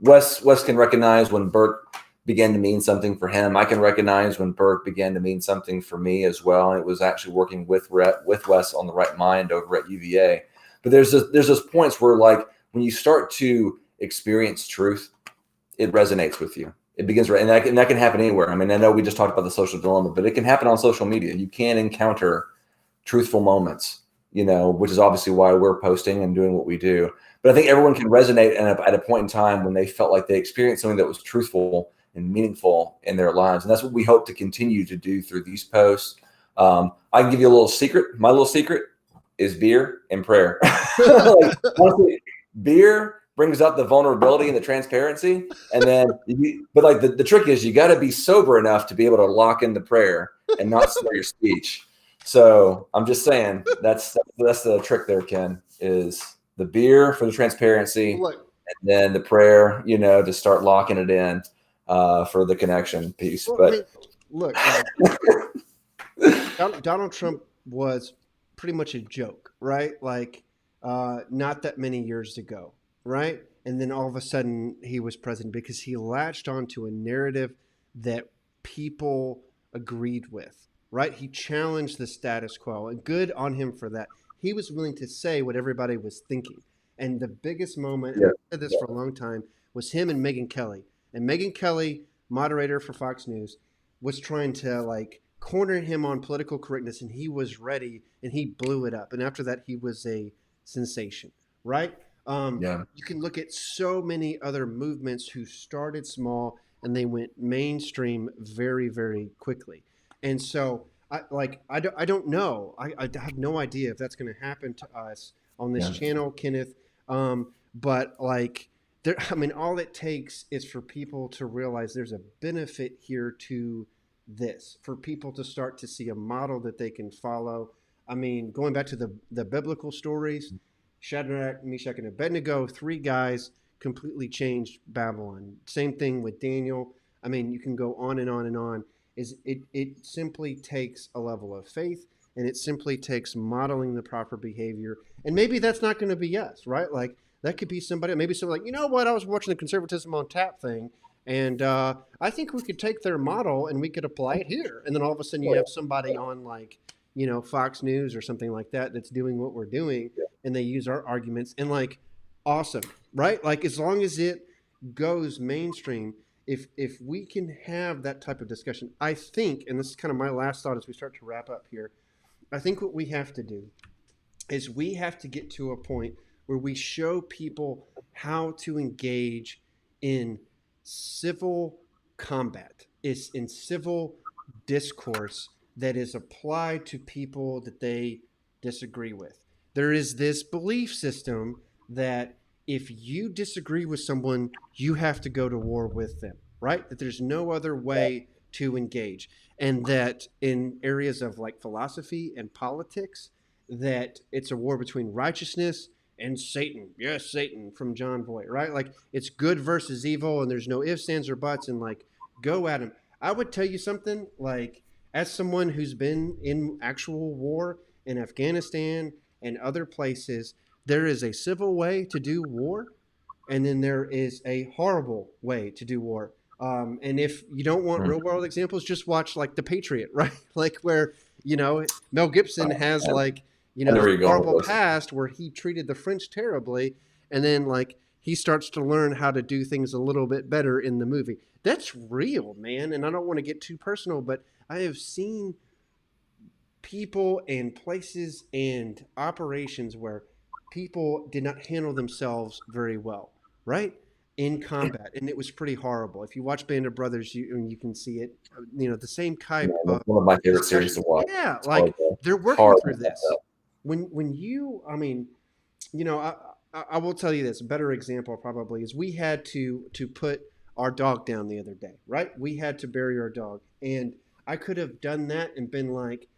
Wes can recognize when Burke began to mean something for him. I can recognize when Burke began to mean something for me as well. And it was actually working with Wes on the right mind over at UVA. But there's those points where, like, when you start to experience truth, it resonates with you. It begins, and that can happen anywhere. I mean, I know we just talked about the social dilemma, but it can happen on social media. You can encounter truthful moments, you know, which is obviously why we're posting and doing what we do. But I think everyone can resonate at a point in time when they felt like they experienced something that was truthful and meaningful in their lives. And that's what we hope to continue to do through these posts. I can give you a little secret. My little secret is beer and prayer. Like, honestly, beer brings up the vulnerability and the transparency. And then, but like the trick is you got to be sober enough to be able to lock in the prayer and not slur your speech. So I'm just saying that's the trick there, Ken, is the beer for the transparency, and then the prayer, you know, to start locking it in for the connection piece. Well, but I mean, look, Donald Trump was pretty much a joke, right? Like, not that many years ago, right? And then all of a sudden he was president because he latched onto a narrative that people agreed with, right? He challenged the status quo, and good on him for that. He was willing to say what everybody was thinking. And the biggest moment, and I've said this for a long time, was him and Megyn Kelly. And Megyn Kelly, moderator for Fox News, was trying to like corner him on political correctness, and he was ready, and he blew it up. And after that, he was a sensation, right? Yeah. You can look at so many other movements who started small and they went mainstream very, very quickly. And so, I don't know. I have no idea if that's going to happen to us on this Yeah. channel, Kenneth. But like, there, I mean, all it takes is for people to realize there's a benefit here to this, for people to start to see a model that they can follow. I mean, going back to the biblical stories, Shadrach, Meshach, and Abednego, three guys completely changed Babylon. Same thing with Daniel. I mean, you can go on and on and on. It simply takes a level of faith, and it simply takes modeling the proper behavior. And maybe that's not going to be us, right? Like that could be somebody, maybe somebody like, you know what, I was watching the Conservatism on Tap thing, and I think we could take their model and we could apply it here. And then all of a sudden you have somebody on like, Fox News or something like that that's doing what we're doing, and they use our arguments and like, awesome, right? Like as long as it goes mainstream, if we can have that type of discussion, I think, and this is kind of my last thought as we start to wrap up here, I think what we have to do is we have to get to a point where we show people how to engage in civil combat, is in civil discourse that is applied to people that they disagree with. There is this belief system that if you disagree with someone, you have to go to war with them, right? That there's no other way to engage. And that in areas of like philosophy and politics, that it's a war between righteousness and Satan. Yes, Satan from John Voight, right? Like it's good versus evil, and there's no ifs, ands, or buts, and like go at him. I would tell you something like, as someone who's been in actual war in Afghanistan and other places, there is a civil way to do war, and then there is a horrible way to do war. And if you don't want real world examples, just watch like The Patriot, right? Like where Mel Gibson has like I know this where you're going horrible with this. past where he treated the French terribly, and then like he starts to learn how to do things a little bit better in the movie. That's real, man. And I don't want to get too personal, but I have seen people and places and operations where people did not handle themselves very well, right? In combat, and it was pretty horrible. If you watch Band of Brothers, you can see it. The same Yeah, type that's of one of my favorite series to discussion. watch. Yeah, It's hard, like they're it's working hard. through this. When you, I mean, I will tell you this. A better example probably is we had to put our dog down the other day, right? We had to bury our dog, and I could have done that and been like,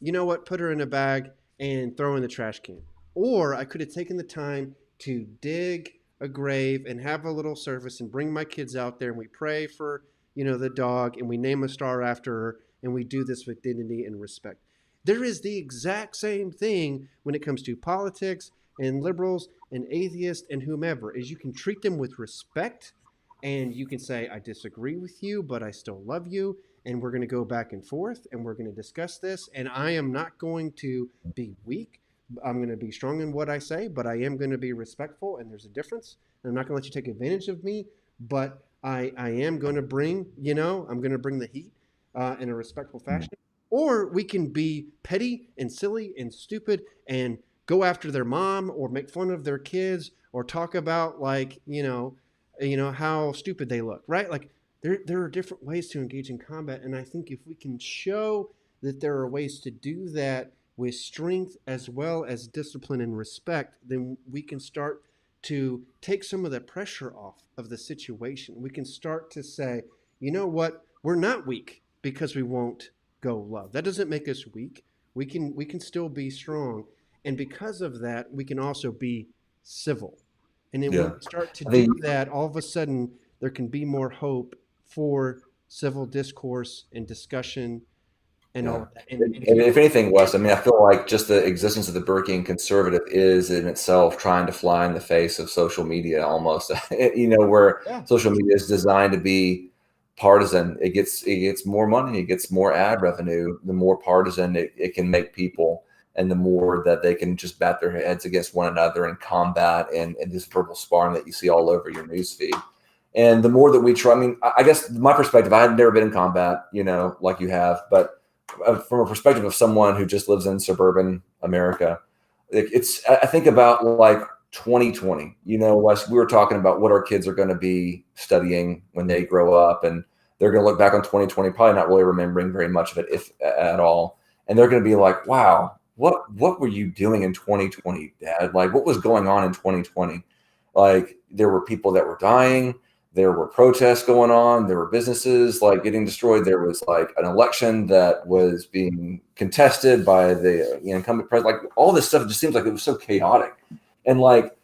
you know what? Put her in a bag and throw in the trash can. Or I could have taken the time to dig a grave and have a little service and bring my kids out there and we pray for, the dog, and we name a star after her, and we do this with dignity and respect. There is the exact same thing when it comes to politics and liberals and atheists and whomever, is you can treat them with respect, and you can say, I disagree with you, but I still love you, and we're going to go back and forth and we're going to discuss this, and I am not going to be weak. I'm going to be strong in what I say, but I am going to be respectful, and there's a difference. And I'm not going to let you take advantage of me, but I am going to bring, I'm going to bring the heat in a respectful fashion. Or we can be petty and silly and stupid and go after their mom or make fun of their kids or talk about like, how stupid they look, right? Like there are different ways to engage in combat. And I think if we can show that there are ways to do that with strength as well as discipline and respect, then we can start to take some of the pressure off of the situation. We can start to say, you know what, we're not weak because we won't go love. That doesn't make us weak. We can still be strong. And because of that, we can also be civil. And then when Yeah. we start to I do think that, all of a sudden there can be more hope for civil discourse and discussion and all Yeah. of that. And if And you if look at anything, Wes, I mean, I feel like just the existence of the Burkean conservative is in itself trying to fly in the face of social media almost, where yeah, social media is designed to be partisan. It gets more money, it gets more ad revenue, the more partisan it can make people, and the more that they can just bat their heads against one another and combat and this verbal sparring that you see all over your newsfeed. And the more that we try, I mean, I guess my perspective, I had never been in combat, like you have, but from a perspective of someone who just lives in suburban America, I think about like 2020. You know, Wes, we were talking about what our kids are going to be studying when they grow up, and they're going to look back on 2020, probably not really remembering very much of it, if at all. And they're going to be like, "Wow, what were you doing in 2020, Dad? Like, what was going on in 2020? Like, there were people that were dying." There were protests going on. There were businesses like getting destroyed. There was like an election that was being contested by the incumbent president. Like all this stuff just seems like it was so chaotic. And like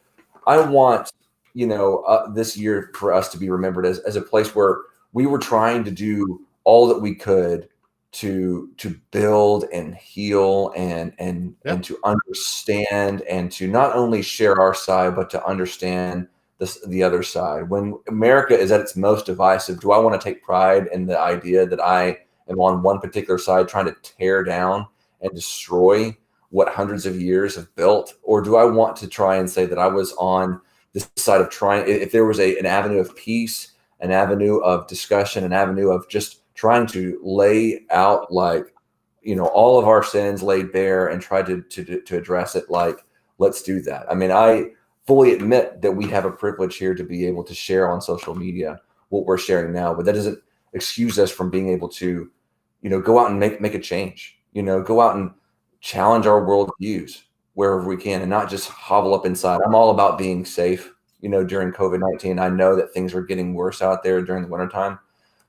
I want this year for us to be remembered as a place where we were trying to do all that we could to build and heal and to understand and to not only share our side but to understand the other side. When America is at its most divisive, do I want to take pride in the idea that I am on one particular side trying to tear down and destroy what hundreds of years have built? Or do I want to try and say that I was on this side of trying, if there was an avenue of peace, an avenue of discussion, an avenue of just trying to lay out all of our sins laid bare and try to address it, let's do that. I mean, I fully admit that we have a privilege here to be able to share on social media what we're sharing now, but that doesn't excuse us from being able to, go out and make a change, go out and challenge our worldviews wherever we can and not just hovel up inside. I'm all about being safe, during COVID-19. I know that things are getting worse out there during the wintertime,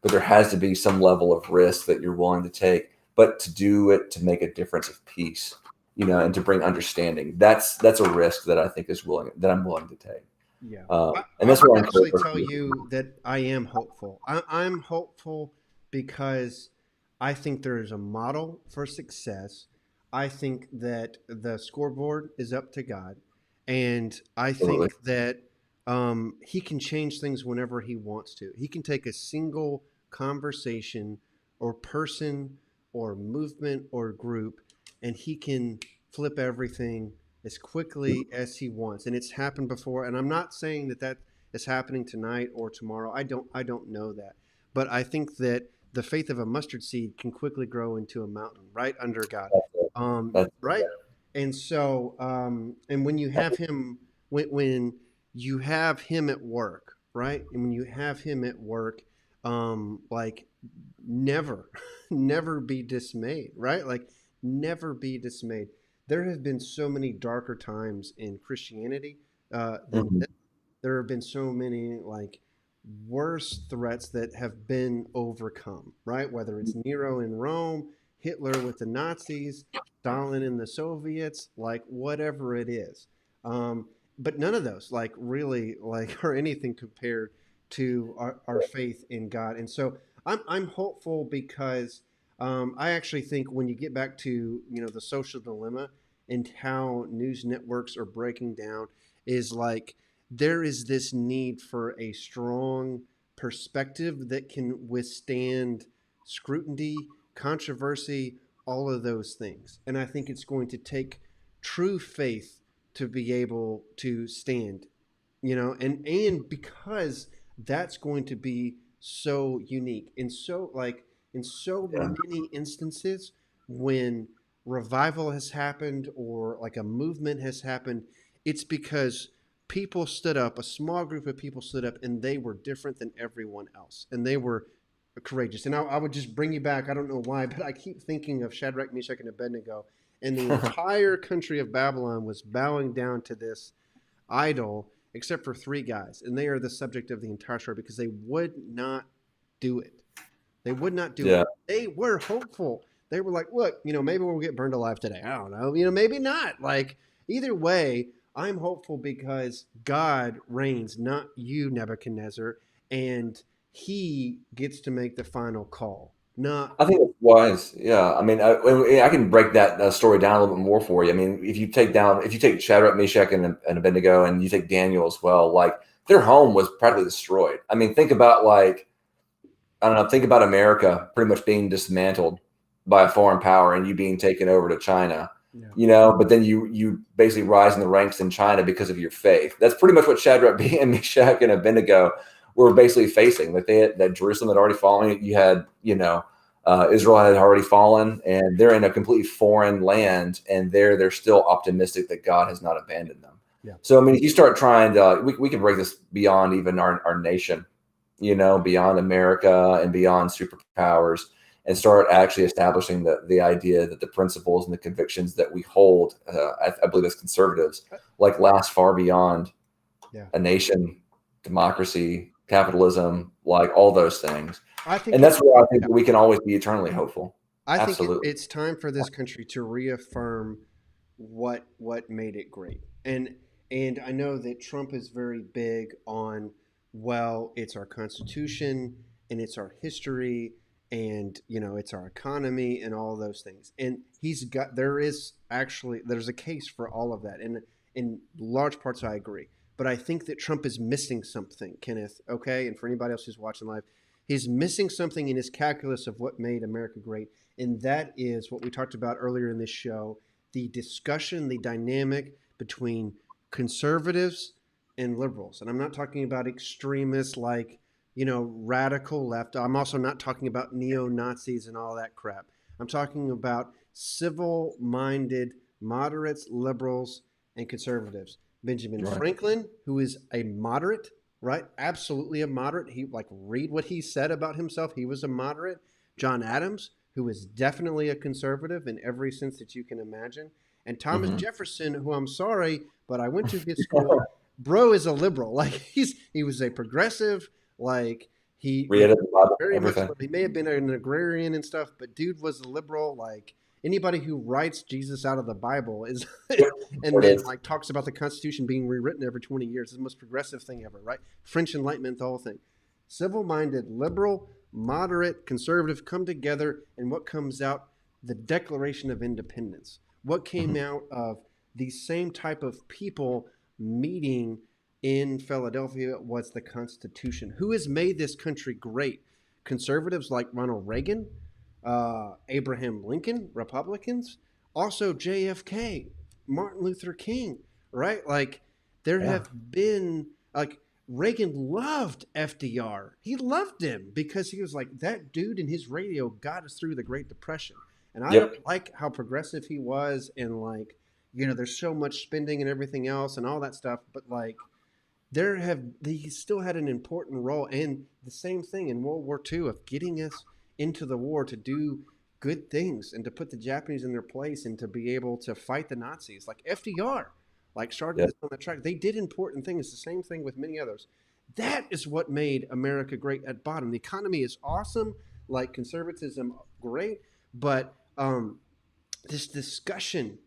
but there has to be some level of risk that you're willing to take, but to do it to make a difference of peace, and to bring understanding. That's a risk that I think I'm willing to take. Yeah. And I that's would what I'm actually tell you that I am hopeful. I'm hopeful because I think there is a model for success. I think that the scoreboard is up to God. And I Absolutely. think that he can change things whenever he wants to. He can take a single conversation or person or movement or group and he can flip everything as quickly as he wants. And it's happened before. And I'm not saying that that is happening tonight or tomorrow. I don't know that. But I think that the faith of a mustard seed can quickly grow into a mountain right under God. Right. And so, and when you have him, when you have him at work, right? And when you have him at work, like never, never be dismayed, right? Like never be dismayed. There have been so many darker times in Christianity than Mhm. this. There have been so many like worse threats that have been overcome, right? Whether it's Nero in Rome, Hitler with the Nazis, Stalin and the Soviets, like whatever it is. But none of those like really like are anything compared to our faith in God. And so I'm hopeful because I actually think when you get back to the social dilemma and how news networks are breaking down is like there is this need for a strong perspective that can withstand scrutiny, controversy, all of those things. And I think it's going to take true faith to be able to stand, and because that's going to be so unique and so like in so Yeah. many instances when revival has happened or like a movement has happened, it's because people stood up, a small group of people stood up, and they were different than everyone else, and they were courageous. And I would just bring you back. I don't know why, but I keep thinking of Shadrach, Meshach, and Abednego, and the entire country of Babylon was bowing down to this idol, except for three guys, and they are the subject of the entire story because they would not do it. They would not do it. Yeah. They were hopeful. They were like, look, maybe we'll get burned alive today. I don't know. Maybe not. Like, either way, I'm hopeful because God reigns, not you, Nebuchadnezzar, and he gets to make the final call, not I think it's wise. Yeah. I mean, I can break that story down a little bit more for you. I mean, if you take Shadrach, Meshach, and Abednego, and you take Daniel as well, like their home was practically destroyed. I mean, think about I don't know, think about America pretty much being dismantled by a foreign power and you being taken over to China, yeah. but then you basically rise in the ranks in China because of your faith. That's pretty much what Shadrach, and Meshach, and Abednego were basically facing. Like that Jerusalem had already fallen. You had, Israel had already fallen, and they're in a completely foreign land, and they're still optimistic that God has not abandoned them. Yeah. So, I mean, if you start trying to, we can break this beyond even our nation, beyond America and beyond superpowers, and start actually establishing the idea that the principles and the convictions that we hold, I believe as conservatives, like last far beyond Yeah. a nation, democracy, capitalism, like all those things. I think And it's that's where I think yeah. we can always be eternally hopeful. I think Absolutely. it's time for this country to reaffirm what made it great. And I know that Trump is very big on, well, it's our constitution and it's our history and it's our economy and all those things. And there's a case for all of that. And in large parts I agree. But I think that Trump is missing something, Kenneth, okay? And for anybody else who's watching live, he's missing something in his calculus of what made America great. And that is what we talked about earlier in this show, the discussion, the dynamic between conservatives and liberals. And I'm not talking about extremists like, radical left. I'm also not talking about neo Nazis and all that crap. I'm talking about civil minded moderates, liberals, and conservatives. Benjamin Right. Franklin, who is a moderate, right? Absolutely a moderate. He read what he said about himself. He was a moderate. John Adams, who is definitely a conservative in every sense that you can imagine. And Thomas Mm-hmm. Jefferson, who I'm sorry, but I went to his school. Bro is a liberal. Like he was a progressive. Like he Read it, very much. everything. He may have been an agrarian and stuff, but dude was a liberal. Like anybody who writes Jesus out of the Bible is, Yep. and There it then is. like talks about the Constitution being rewritten every 20 years. It's the most progressive thing ever, right? French Enlightenment, the whole thing. Civil-minded, liberal, moderate, conservative come together, and what comes out? The Declaration of Independence. What came Mhm. out of the same type of people meeting in Philadelphia was the Constitution. Who has made this country great? Conservatives like Ronald Reagan, Abraham Lincoln, Republicans, also JFK, Martin Luther King, right? Like there Yeah. have been like Reagan loved FDR. He loved him because he was like that dude in his radio got us through the Great Depression. And I Yep. don't like how progressive he was and like there's so much spending and everything else and all that stuff, but like he still had an important role and the same thing in World War II of getting us into the war to do good things and to put the Japanese in their place and to be able to fight the Nazis. Like FDR, like started Yep. this on the track. They did important things. The same thing with many others. That is what made America great at bottom. The economy is awesome, like conservatism, great, but this discussion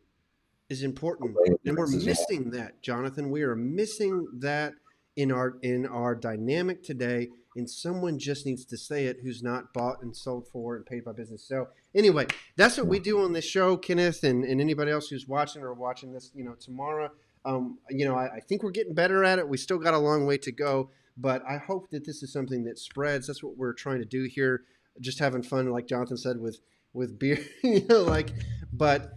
is important, and we're Differences, yeah. missing that, Jonathan. We are missing that in our dynamic today. And someone just needs to say it who's not bought and sold for and paid by business. So anyway, that's what we do on this show, Kenneth, and anybody else who's watching or watching this, tomorrow. I think we're getting better at it. We still got a long way to go, but I hope that this is something that spreads. That's what we're trying to do here. Just having fun, like Jonathan said, with beer, like. But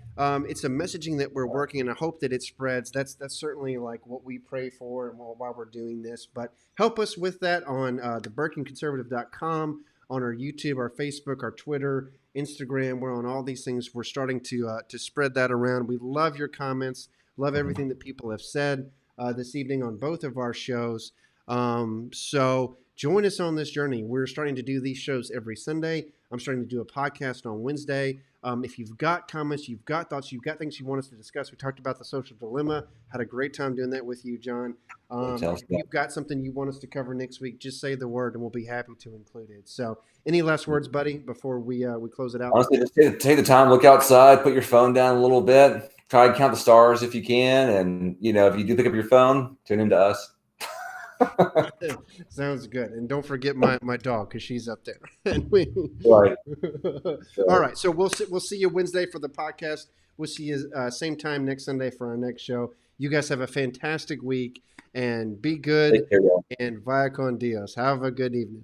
it's a messaging that we're working, and I hope that it spreads. That's certainly like what we pray for, and while we're doing this. But help us with that on theberkingconservative.com, on our YouTube, our Facebook, our Twitter, Instagram. We're on all these things. We're starting to spread that around. We love your comments. Love everything that people have said this evening on both of our shows. So join us on this journey. We're starting to do these shows every Sunday. I'm starting to do a podcast on Wednesday. If you've got comments, you've got thoughts, you've got things you want us to discuss, we talked about the social dilemma. Had a great time doing that with you, John. Tell us If about you've got something you want us to cover next week, just say the word, and we'll be happy to include it. So, any last it. words, buddy, before we close it out? Honestly, just take the time, look outside, put your phone down a little bit, try and count the stars if you can. And, if you do pick up your phone, tune into us. Sounds good. And don't forget my dog because she's up there. And we... Right. All So, right. So we'll see you Wednesday for the podcast. We'll see you same time next Sunday for our next show. You guys have a fantastic week and be good take care, y'all. and vaya con Dios. Have a good evening.